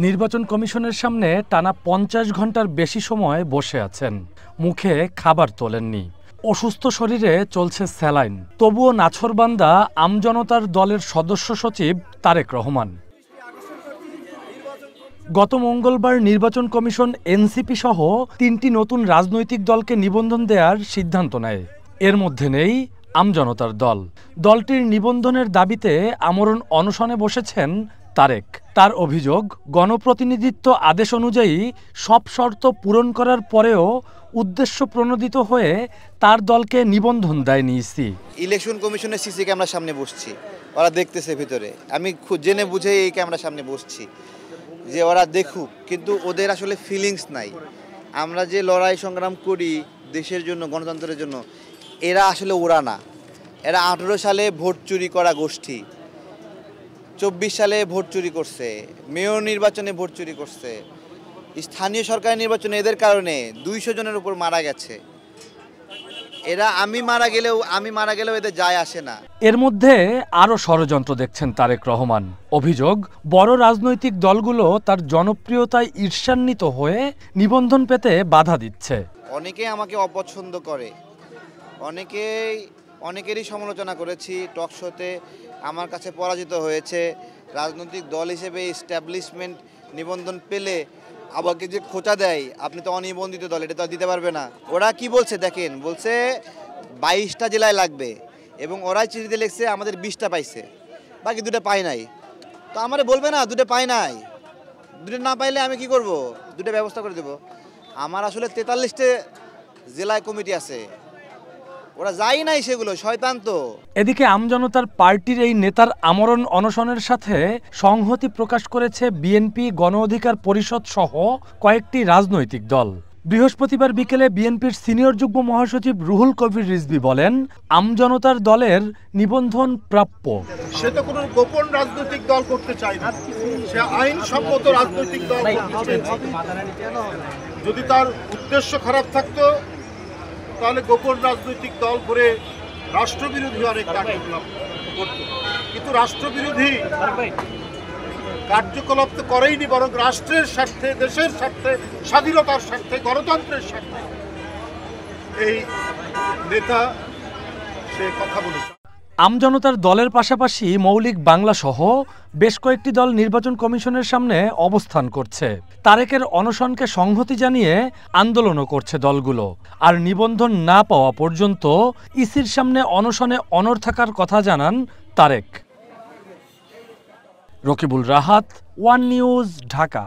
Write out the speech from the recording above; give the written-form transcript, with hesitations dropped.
নির্বাচন কমিশনের সামনে টানা ৫০ ঘন্টার বেশি সময় বসে আছেন, মুখে খাবার তোলেননি, অসুস্থ শরীরে চলছে স্যালাইন। তবুও নাছোড়বান্দা আমজনতার দলের সদস্য সচিব তারেক রহমান। গত মঙ্গলবার নির্বাচন কমিশন এনসিপি সহ ৩টি নতুন রাজনৈতিক দলকে নিবন্ধন দেওয়ার সিদ্ধান্ত নেয়। এর মধ্যে নেই আমজনতার দল। দলটির নিবন্ধনের দাবিতে আমরণ অনশনে বসেছেন তারেক। তার অভিযোগ, গণপ্রতিনিধিত্ব আদেশ অনুযায়ী সব শর্ত পূরণ করার পরেও উদ্দেশ্য প্রণোদিত হয়ে তার দলকে নিবন্ধন দেয়নি ইসি। ইলেকশন কমিশনের সিসি ক্যামেরার সামনে বসছি, ওরা দেখতেছে ভিতরে। আমি জেনে বুঝে এই ক্যামেরার সামনে বসছি যে ওরা দেখুক, কিন্তু ওদের আসলে ফিলিংস নাই। আমরা যে লড়াই সংগ্রাম করি দেশের জন্য, গণতন্ত্রের জন্য, এরা আসলে ওরা না। এরা 18 সালে ভোট চুরি করা গোষ্ঠী, 24 সালে ভোট চুরি করছে, মেয়র নির্বাচনে ভোট চুরি করছে, স্থানীয় সরকার নির্বাচনে এদের কারণে 200 জনের উপর মারা গেছে। এরা আমি মারা গেলেও এদের যায় আসে না। এর মধ্যে আরও ষড়যন্ত্র দেখছেন তারেক রহমান। অভিযোগ, বড় রাজনৈতিক দলগুলো তার জনপ্রিয়তায় ঈর্ষান্বিত হয়ে নিবন্ধন পেতে বাধা দিচ্ছে। অনেকে আমাকে অপছন্দ করে, অনেকেরই সমালোচনা করেছি টক শোতে, আমার কাছে পরাজিত হয়েছে। রাজনৈতিক দল হিসেবে এস্টাবলিশমেন্ট নিবন্ধন পেলে আমাকে যে খোঁচা দেয়, আপনি তো অনিবন্ধিত দল, এটা তো দিতে পারবে না। ওরা কি বলছে দেখেন, বলছে 22টা জেলায় লাগবে, এবং ওরাই চিঠিতে লিখছে আমাদের 20টা পাইছে, বাকি 2টা পাই নাই। তো আমারে বলবে না 2টা পাই নাই, 2টা না পাইলে আমি কি করব? 2টা ব্যবস্থা করে দেব। আমার আসলে 43টে জেলায় কমিটি আছে, ওরা যাই নাই, সেগুলো শয়তান। তো এদিকে আমজনতার পার্টির এই নেতার আমরণ অনশনের সাথে সংহতি প্রকাশ করেছে বিএনপি, গণ অধিকার পরিষদ সহ কয়েকটি রাজনৈতিক দল। বৃহস্পতিবার বিকেলে বিএনপির সিনিয়র যুগ্ম মহাসচিব রুহুল কবির রিজভী বলেন, আমজনতার দলের নিবন্ধন প্রাপ্য। সে তো কোনো গোপন রাজনৈতিক দল করতে চায় না, সে আইনসম্মত রাজনৈতিক দল করতে চায়। যদি তার উদ্দেশ্য খারাপ থাকতো তাহলে গোপন রাজনৈতিক দল করে রাষ্ট্রবিরোধী অনেক কার্যকলাপ করত, কিন্তু রাষ্ট্রবিরোধী কার্যকলাপ তো করেইনি, বরং রাষ্ট্রের স্বার্থে, দেশের স্বার্থে, স্বাধীনতার স্বার্থে, গণতন্ত্রের স্বার্থে এই নেতা সে কথা বলেছে। আমজনতার দলের পাশাপাশি মৌলিক বাংলা সহ বেশ কয়েকটি দল নির্বাচন কমিশনের সামনে অবস্থান করছে। তারেকের অনশনকে সংহতি জানিয়ে আন্দোলনও করছে দলগুলো। আর নিবন্ধন না পাওয়া পর্যন্ত ইসির সামনে অনশনে অনড় থাকার কথা জানান তারেক। Rakibul Rahat, One News, Dhaka.